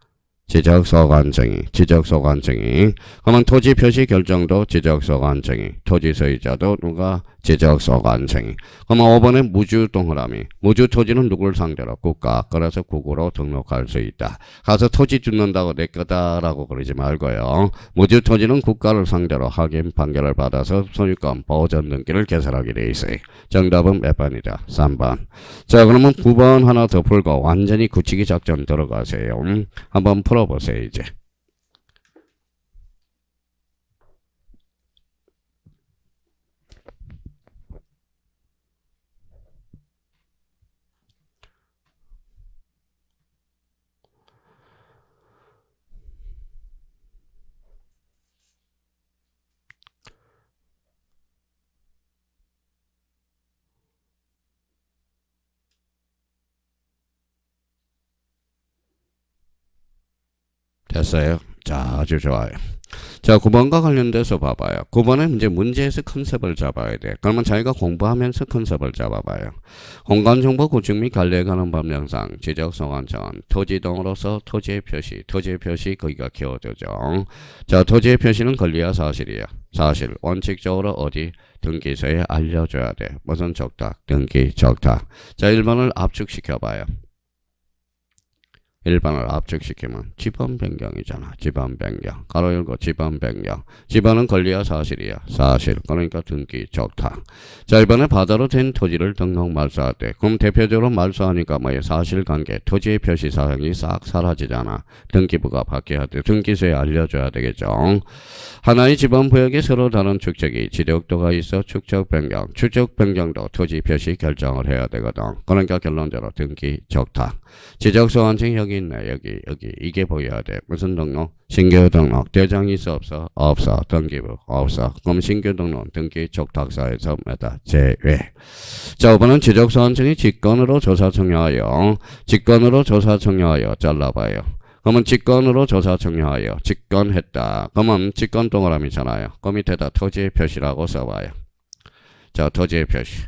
지적소관청이. 그러면 토지 표시 결정도 지적소관청이. 토지 소유자도 누가? 지적소관청이. 그러면 5번에 무주 동그라미. 무주 토지는 누굴 상대로? 국가. 그래서 국으로 등록할 수 있다. 가서 토지 주는다고 내 거다라고 그러지 말고요. 무주 토지는 국가를 상대로 확인 판결을 받아서 소유권 보전 등기를 개설하게 돼 있어요. 정답은 몇 번이다? 3번. 자, 그러면 9번 하나 더 풀고 완전히 굳히기 작전 들어가세요. 한번 풀어보세요, 이제. 됐어요? 자, 아주 좋아요. 자, 9번과 관련돼서 봐봐요. 9번에 이제 문제에서 컨셉을 잡아야 돼. 그러면 자기가 공부하면서 컨셉을 잡아봐요. 공간정보 구축 및 관리에 관한 법령상 지적소관청은 토지동으로서 토지의 표시 거기가 키워드죠. 자, 토지의 표시는 권리야 사실이야? 사실. 원칙적으로 어디? 등기소에 알려줘야 돼. 무슨 적탁? 등기 적탁. 자, 1번을 압축시켜봐요. 1번을 압축시키면 지번 변경이잖아. 지번 변경. 가로 열고 지번 변경. 지번은 권리야 사실이야? 사실. 그러니까 등기 적탁. 자, 이번에 바다로 된 토지를 등록 말소할 때 그럼 대표적으로 말소하니까 뭐예요? 사실관계. 토지의 표시 사항이 싹 사라지잖아. 등기부가 바뀌어야 돼. 등기소에 알려줘야 되겠죠. 하나의 지번구역에 서로 다른 축적이 지력도가 있어 축적 변경. 축적 변경도 토지 표시 결정을 해야 되거든. 그러니까 결론적으로 등기 적탁. 지적소관청이 여기 있네. 여기 이게 보여야 돼. 무슨 등록? 신규 등록. 대장이 있어 없어? 없어. 등기부 없어. 그럼 신규 등록 등기 적탁사에서 뭐다? 제외. 자, 5번은 지적소관청이 직권으로 조사 청구하여 잘라봐요. 그러면 직권으로 조사 청구하여 직권했다. 그러면 직권 동그라미잖아요. 그 밑에다 토지의 표시라고 써봐요. 자, 토지의 표시.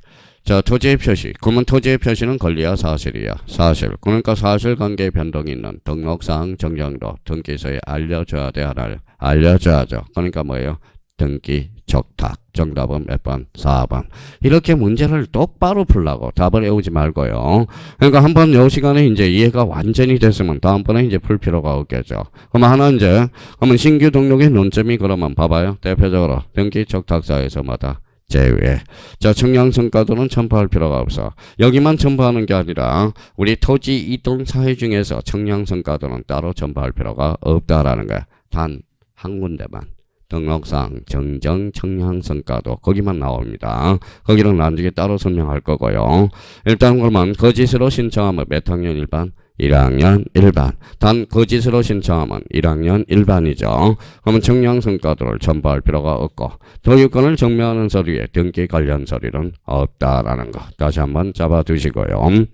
자, 토지의 표시. 그러면 토지의 표시는 권리야 사실이야? 사실. 그러니까 사실관계의 변동이 있는 등록사항 정정도 등기소에 알려줘야 돼. 하나를 알려줘야죠. 그러니까 뭐예요? 등기 적탁. 정답은 몇 번? 4번. 이렇게 문제를 똑바로 풀라고 답을 외우지 말고요. 그러니까 한번 요 시간에 이제 이해가 완전히 됐으면 다음번에 이제 풀 필요가 없겠죠. 그러면 하나 이제 그러면 신규 등록의 논점이 그러면 봐봐요. 대표적으로 등기 적탁사에서마다 제외. 자, 청량성과도는 첨부할 필요가 없어. 여기만 첨부하는 게 아니라 우리 토지 이동 사회 중에서 청량성과도는 따로 첨부할 필요가 없다라는 거야. 단 한 군데만. 등록상 정정 청량성과도 거기만 나옵니다. 거기는 나중에 따로 설명할 거고요. 일단 그러면 거짓으로 신청하면 몇 학년 일반? 1학년 1반. 단 거짓으로 신청하면 1학년 1반이죠. 그러면 청량성과도를 첨부할 필요가 없고 소유권을 증명하는 서류에 등기 관련 서류는 없다라는 거 다시 한번 잡아두시고요.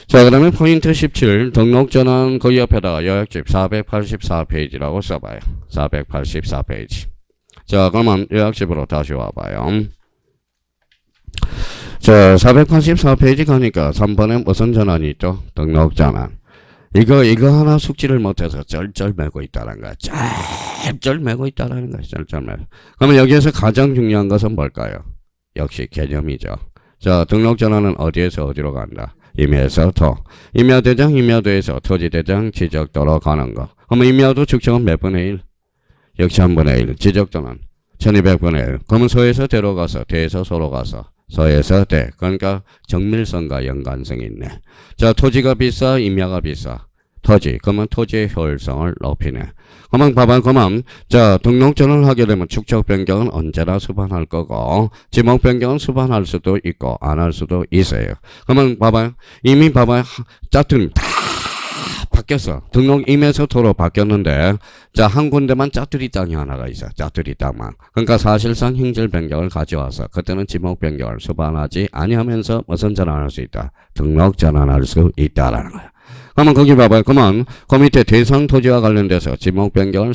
자, 그 다음에 포인트 17 등록전환 그 옆에다가 요약집 484페이지라고 써봐요. 484페이지. 자, 그러면 요약집으로 다시 와봐요. 자, 484페이지 가니까 3번에 무슨 전환이 있죠? 등록전환. 이거 하나 숙지를 못해서 쩔쩔 매고 있다는 거야. 쩔쩔 매고 있다는 거야. 쩔쩔 매고. 그러면 여기에서 가장 중요한 것은 뭘까요? 역시 개념이죠. 자, 등록전환은 어디에서 어디로 간다? 임야에서 도. 임야대장, 임야도에서 토지대장, 지적도로 가는 거. 그러면 임야도 측정은 몇 분의 1? 역시 한 분의 1. 지적도는 1200분의 1. 그러면 소에서 대로 가서, 대에서 소로 가서. 서에서 대. 그러니까 정밀성과 연관성이 있네. 자, 토지가 비싸, 임야가 비싸. 토지. 그러면 토지의 효율성을 높이네. 그러면 봐봐, 그러면 자, 등록전을 하게 되면 축적 변경은 언제나 수반할 거고 지목 변경은 수반할 수도 있고 안 할 수도 있어요. 그러면 봐봐요. 이미 봐봐요. 짜투리 다 바뀌었어. 등록 임에서 도로 바뀌었는데 자, 한 군데만 짜투리 땅이 하나가 있어. 짜투리 땅만. 그러니까 사실상 행질 변경을 가져와서 그때는 지목 변경을 수반하지 아니하면서 무슨 전환할 수 있다? 등록 전환할 수 있다라는 거야. 그러면 거기 봐봐요. 그러면 그 밑에 대상 토지와 관련돼서 지목 변경을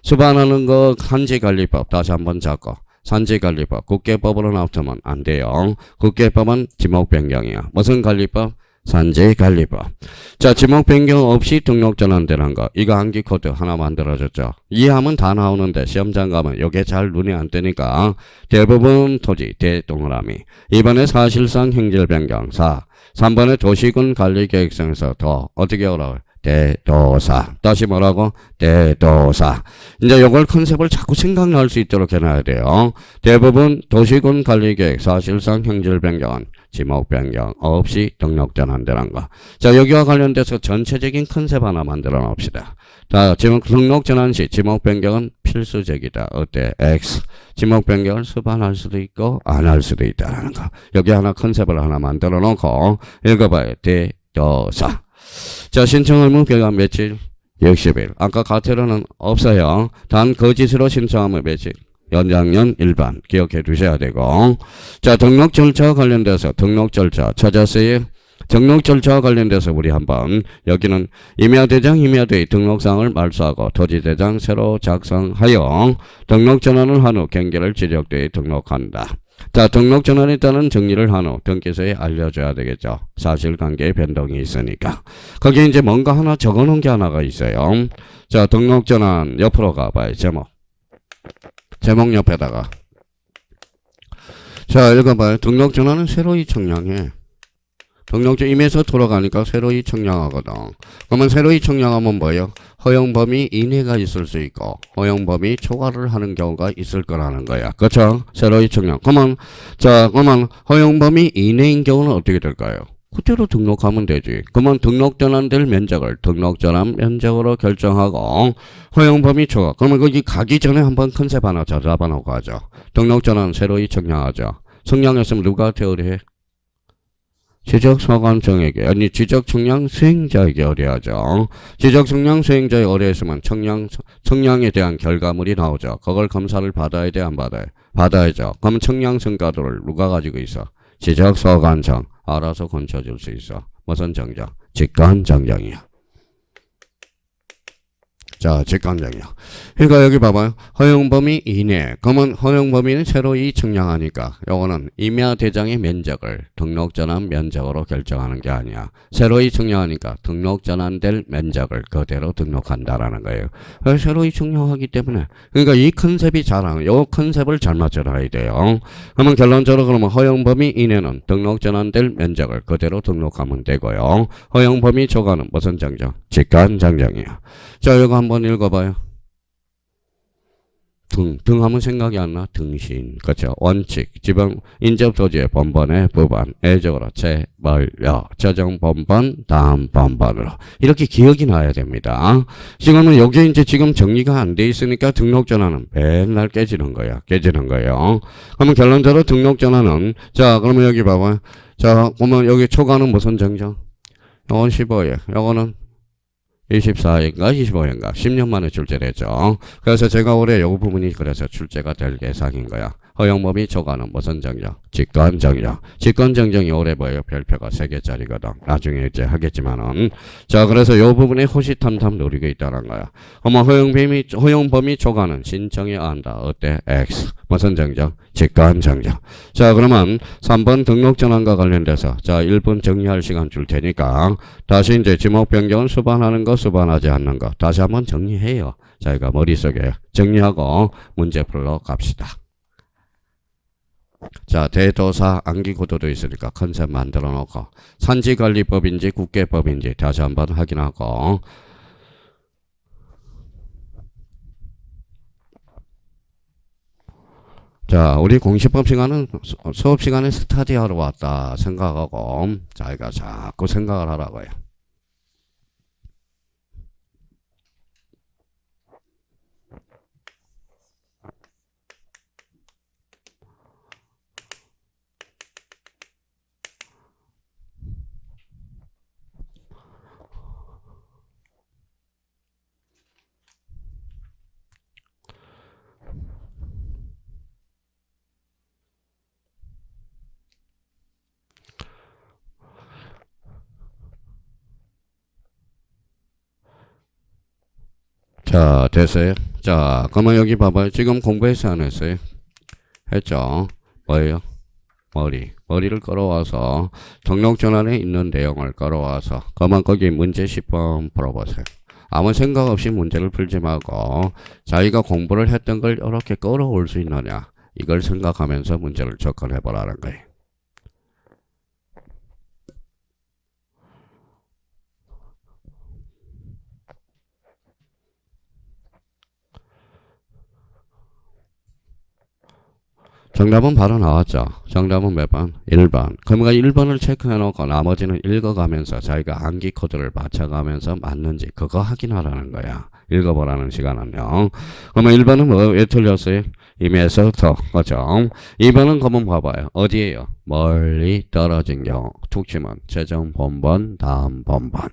수반하는 거 산지관리법 다시 한번 잡고 산지관리법 국계법으로 나오면 안 돼요. 국계법은 지목 변경이야. 무슨 관리법? 산지 관리법. 자, 지목 변경 없이 등록 전환되는 거. 이거 암기 코드 하나 만들어줬죠. 이해하면 다 나오는데 시험장 가면 이게 잘 눈에 안 띄니까 대부분 토지 대동그라미. 2번에 사실상 행질 변경 4. 3번에 도시군 관리 계획서에서 더 어떻게 어려워요? 대도사. 다시 뭐라고? 대도사. 이제 요걸 컨셉을 자꾸 생각날 수 있도록 해놔야 돼요. 대부분 도시군 관리계획 사실상 형질 변경은 지목 변경 없이 등록 전환되는 거. 자, 여기와 관련돼서 전체적인 컨셉 하나 만들어 놉시다. 자, 지목 등록 전환 시 지목 변경은 필수적이다. 어때? X. 지목 변경을 수반할 수도 있고 안 할 수도 있다라는 거. 여기 하나 컨셉을 하나 만들어 놓고 읽어봐요. 대도사. 자, 신청 의무 기간 며칠? 60일. 아까 가태료는 없어요. 단 거짓으로 신청하면 며칠? 연장년 일반. 기억해 두셔야 되고. 자, 등록 절차와 관련돼서 등록 절차 찾았어요? 등록 절차와 관련돼서 우리 한번 여기는 임야대장 임야대의 등록사항을 말소하고 토지대장 새로 작성하여 등록 전환을 한 후 경계를 지적대에 등록한다. 자, 등록 전환에 따른 정리를 한 후 등기소에 알려줘야 되겠죠. 사실관계의 변동이 있으니까. 거기에 이제 뭔가 하나 적어놓은 게 하나가 있어요. 자, 등록 전환 옆으로 가봐요. 제목 옆에다가. 자, 읽어봐요. 등록 전환은 새로이 청량해. 등록증 임에서 돌아가니까 새로이 청량하거든. 그러면 새로이 청량하면 뭐예요? 허용 범위 이내가 있을 수 있고 허용 범위 초과를 하는 경우가 있을 거라는 거야. 그렇죠? 새로이 청량. 그러면 허용 범위 이내인 경우는 어떻게 될까요? 그대로 등록하면 되지. 그러면 등록 전환될 면적을 등록 전환 면적으로 결정하고 허용 범위 초과. 그러면 거기 가기 전에 한번 컨셉 하나 잡아놓고 하죠. 등록 전환 새로이 청량하죠. 청량했으면 누가 대우를 해? 지적소관청에게 아니 지적청량 수행자에게 의뢰하죠. 지적청량 수행자에 의뢰했으면 청량에 대한 결과물이 나오죠. 그걸 검사를 받아야 돼 안 받아요? 받아야죠. 그럼 청량 성과도를 누가 가지고 있어? 지적소관청. 알아서 건쳐줄 수 있어. 무슨 정정? 직관정정이야. 자, 직관정이요. 그러니까 여기 봐봐요. 허용범위 이내. 그러면 허용범위는 새로이 청량하니까 요거는 임야대장의 면적을 등록전환 면적으로 결정하는 게 아니야. 새로이 청량하니까 등록전환될 면적을 그대로 등록한다라는 거예요. 새로이 청량하기 때문에. 그러니까 이 컨셉이 잘하는, 요 컨셉을 잘 맞춰놔야 돼요. 그러면 결론적으로 그러면 허용범위 이내는 등록전환될 면적을 그대로 등록하면 되고요. 허용범위 초과는 무슨 정정? 직관정정이야. 자, 이거 한번 읽어봐요. 등하면 생각이 안 나? 등신. 그렇죠. 원칙. 지방 인접토지의 번번의 부분. 애적으로 재벌려. 저정 번번, 다음 번번으로. 이렇게 기억이 나야 됩니다. 지금은 여기 이제 지금 정리가 안 돼 있으니까 등록 전환은 맨날 깨지는 거야. 깨지는 거예요. 그러면 결론적으로 등록 전환은, 자, 그러면 여기 봐봐요. 자, 그러면 여기 초과는 무슨 정정? 요건 15일. 요거는 24일인가 25일인가 10년 만에 출제를 했죠. 그래서 제가 올해 요 부분이 그래서 출제가 될 예상인 거야. 허용범위 초과는 무슨 정정? 직권정정. 직권정정이 올해 뭐예요? 별표가 3개짜리거든. 나중에 이제 하겠지만은. 자, 그래서 요 부분에 호시탐탐 노리고 있다는 거야. 어머, 허용범위 초과는 신청해야 한다. 어때? X. 무슨 정정? 직권정정. 자, 그러면 3번 등록전환과 관련돼서 자, 1분 정리할 시간 줄 테니까 다시 이제 지목 변경을 수반하는 거, 수반하지 않는 거 다시 한번 정리해요. 저희가 머릿속에 정리하고 문제 풀러 갑시다. 자, 대도사 암기구도도 있으니까 컨셉 만들어 놓고 산지관리법인지 국계법인지 다시 한번 확인하고 자, 우리 공시법 시간은 수업 시간에 스터디하러 왔다 생각하고 자기가 자꾸 생각을 하라고요. 자, 됐어요? 자, 그러면 여기 봐봐요. 지금 공부했어요, 안 했어요? 했죠? 뭐예요? 머리를 끌어와서 등록전환에 있는 내용을 끌어와서 그만 거기 문제 10번 풀어보세요. 아무 생각 없이 문제를 풀지 말고 자기가 공부를 했던 걸 이렇게 끌어올 수 있느냐 이걸 생각하면서 문제를 접근해 보라는 거예요. 정답은 바로 나왔죠. 정답은 몇 번? 1번. 그러니까 1번을 체크해놓고 나머지는 읽어가면서 자기가 암기 코드를 맞춰가면서 맞는지 그거 확인하라는 거야. 읽어보라는 시간은요. 그러면 1번은 왜 틀렸어요? 임에서 더. 그죠? 2번은 그러면 봐봐요. 어디에요? 멀리 떨어진 경우. 툭 치면 최종 본번, 다음 본번.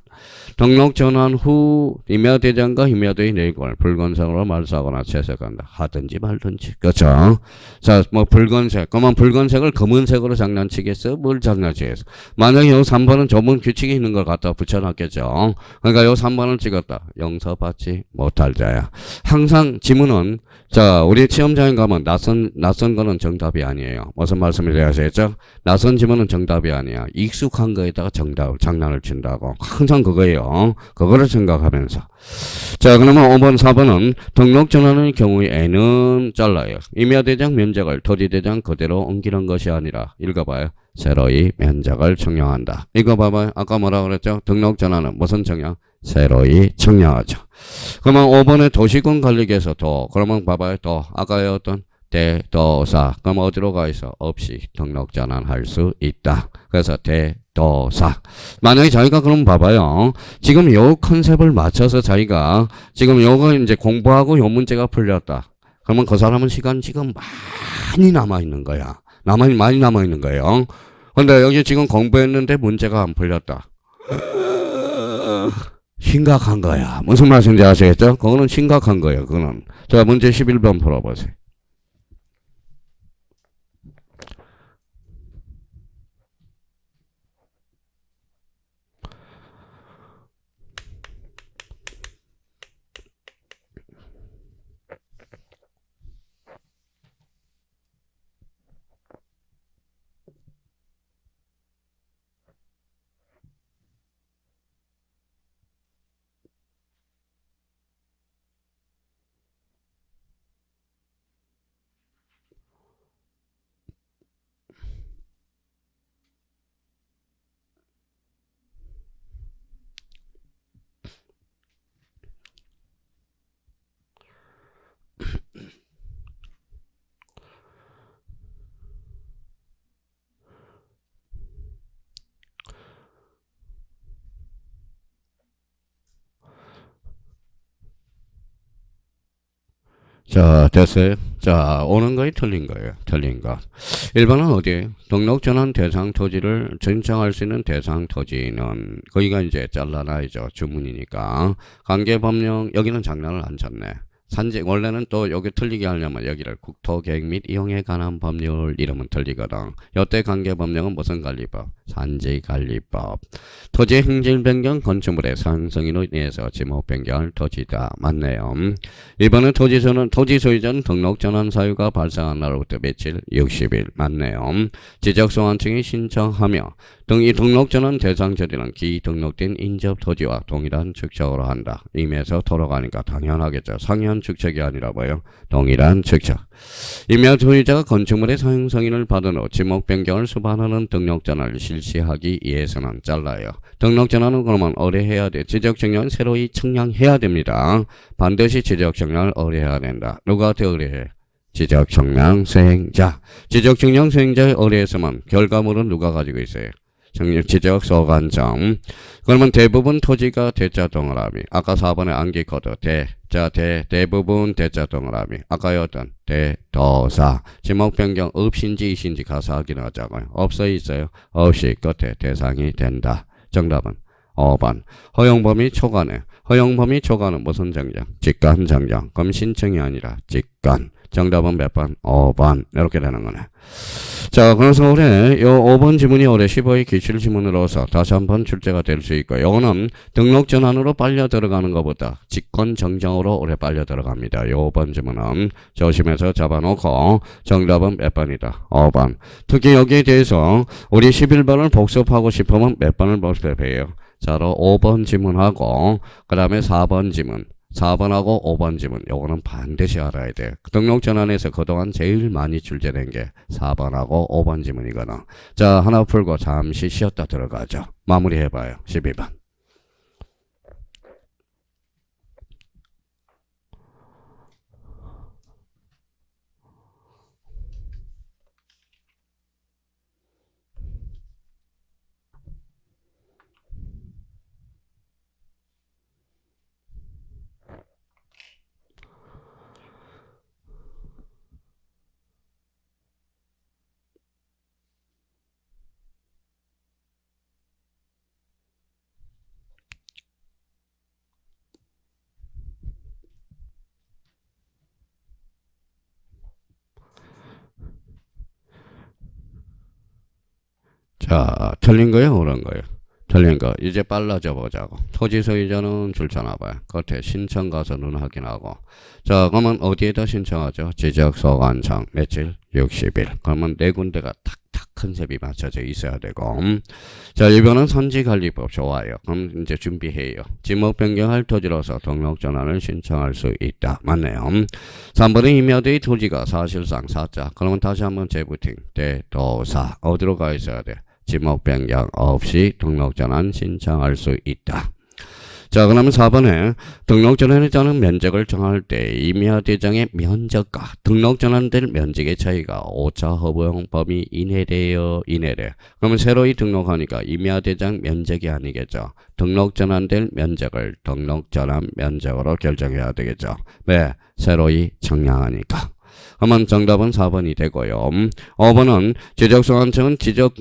등록 전환 후 임야대장과 임야대의 내용을 붉은색으로 말소하거나 채색한다. 하든지 말든지. 그렇죠? 자, 뭐 붉은색. 그러면 붉은색을 검은색으로 장난치겠어? 뭘 장난치겠어? 만약에 요 3번은 좁은 규칙이 있는 걸 갖다 붙여놨겠죠. 그러니까 요 3번을 찍었다. 용서받지 못할 자야. 항상 지문은 자, 우리 시험장에 가면 낯선 거는 정답이 아니에요. 무슨 말씀을 드려야겠죠? 낯선 지문은 정답이 아니야. 익숙한 거에다가 장난을 친다고. 항상 그거예요. 그거를 생각하면서. 자, 그러면 5번, 4번은 등록 전환의 경우에 N은 잘라요. 임야대장 면적을 토지대장 그대로 옮기는 것이 아니라 읽어봐요. 새로이 면적을 청량한다. 이거 봐봐요. 아까 뭐라 그랬죠? 등록 전환은 무슨 청량? 새로이 청량하죠. 그러면 5번에 도시군 관리계에서 도. 그러면 봐봐요. 도. 아까의 어떤 대도사. 그럼 어디로 가 있어? 없이 등록 전환할 수 있다. 그래서 대도사. 만약에 자기가 그럼 봐봐요. 지금 요 컨셉을 맞춰서 자기가 지금 요거 이제 공부하고 요 문제가 풀렸다. 그러면 그 사람은 시간 지금 많이 남아있는 거야. 많이 남아있는 거예요. 근데 여기 지금 공부했는데 문제가 안 풀렸다. 심각한 거야. 무슨 말씀인지 아시겠죠? 그거는 심각한 거예요. 그거는. 자, 문제 11번 풀어보세요. 자, 됐어요? 자, 오는 거에 틀린 거예요. 틀린 거. 1번은 어디에요? 등록 전환 대상 토지를 신청할 수 있는 대상 토지는 거기가 이제 잘라놔야죠. 주문이니까. 관계법령 여기는 장난을 안 쳤네. 산지 원래는 또 여기 틀리게 하려면 여기를 국토계획 및 이용에 관한 법률 이름은 틀리거든. 여태 관계법령은 무슨 관리법? 산지관리법. 토지 행질 변경 건축물의 상승인으로 인해서 지목 변경할 토지다. 맞네요. 이번에 토지 소유자는 등록 전환 사유가 발생한 날로부터 며칠? 60일. 맞네요. 지적 소환청이 신청하며 이 등록 전환 대상 처리는 기등록된 인접 토지와 동일한 축척으로 한다. 임에서 돌아가니까 당연하겠죠. 상현 축척이 아니라 뭐예요? 동일한 축척. 임야 소유자가 건축물의 사용 승인을 받은 후 지목 변경을 수반하는 등록 전환을 실시하기 위해서는 잘라요. 등록 전환은 그러면 의뢰해야 돼. 지적 정량은 새로이 청량해야 됩니다. 반드시 지적 정량을 의뢰해야 된다. 누구한테 의뢰해? 지적 정량 수행자. 지적 정량 수행자의 의뢰에서만 결과물은 누가 가지고 있어요? 지적 소관청. 그러면 대부분 토지가 대자 동그라미. 아까 4번에 암기 코드 대부분 대자 동그라미. 아까의 어떤 대도사. 지목 변경 없인지 있인지 가서 확인하자고요. 없어 있어요. 없이 끝에 대상이 된다. 정답은 5번. 허용범위 초과네. 허용범위 초과는 무슨 정정? 직관 정정. 그럼 신청이 아니라 직관. 정답은 몇 번? 5번. 이렇게 되는 거네. 자, 그래서 올해 요 5번 지문이 올해 15의 기출 지문으로서 다시 한번 출제가 될 수 있고, 요거는 등록 전환으로 빨려 들어가는 것보다 직권 정정으로 올해 빨려 들어갑니다. 요 5번 지문은 조심해서 잡아놓고 정답은 몇 번이다? 5번. 특히 여기에 대해서 우리 11번을 복습하고 싶으면 몇 번을 복습해요? 자로 5번 지문하고 그 다음에 4번 지문. 4번하고 5번 지문 요거는 반드시 알아야 돼. 등록 전환에서 그동안 제일 많이 출제된 게 4번하고 5번 지문이거든. 자, 하나 풀고 잠시 쉬었다 들어가죠. 마무리 해봐요. 12번. 자, 틀린 거예요? 옳은 거예요? 틀린 거. 이제 빨라져 보자고. 토지 소유자는 줄잖아 봐요. 겉에 신청 가서 눈 확인하고. 자, 그러면 어디에다 신청하죠? 지적소관청. 며칠? 60일. 그러면 네 군데가 탁탁 컨셉이 맞춰져 있어야 되고. 자, 이번은 선지관리법 좋아요. 그럼 이제 준비해요. 지목 변경할 토지로서 등록 전환을 신청할 수 있다. 맞네요. 3번은 임야대의 토지가 사실상 사자. 그러면 다시 한번 재부팅. 대도사. 어디로 가 있어야 돼? 지목 변경 없이 등록 전환 신청할 수 있다. 자, 그러면 4번에 등록 전환에 따른 면적을 정할 때 임야 대장의 면적과 등록 전환될 면적의 차이가 오차 허용 범위 이내래요, 이내래. 그러면 새로이 등록하니까 임야 대장 면적이 아니겠죠. 등록 전환될 면적을 등록 전환 면적으로 결정해야 되겠죠. 왜? 새로이 청량하니까. 그러면 정답은 4번이 되고요. 5번은 지적소관청은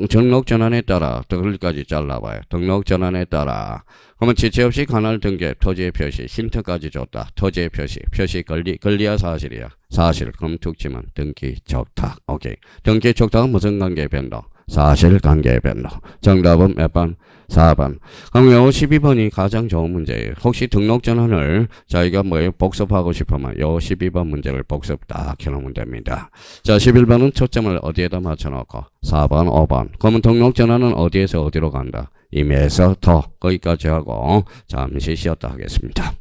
등록 전환에 따라 등록까지 잘라봐요. 등록 전환에 따라. 그러면 지체 없이 관할 등기에 토지의 표시, 힌트까지 줬다. 토지의 표시 권리야 사실이야? 사실. 그럼 툭치면 등기 적탁. 오케이. 등기 적탁은 무슨 관계 변동? 사실 관계 변동. 정답은 몇 번? 4번. 그럼 요 12번이 가장 좋은 문제예요. 혹시 등록 전환을 저희가 뭐예요? 복습하고 싶으면 요 12번 문제를 복습 딱 해놓으면 됩니다. 자, 11번은 초점을 어디에다 맞춰놓고 4번, 5번. 그러면 등록 전환은 어디에서 어디로 간다? 임야에서 더 거기까지 하고 잠시 쉬었다 하겠습니다.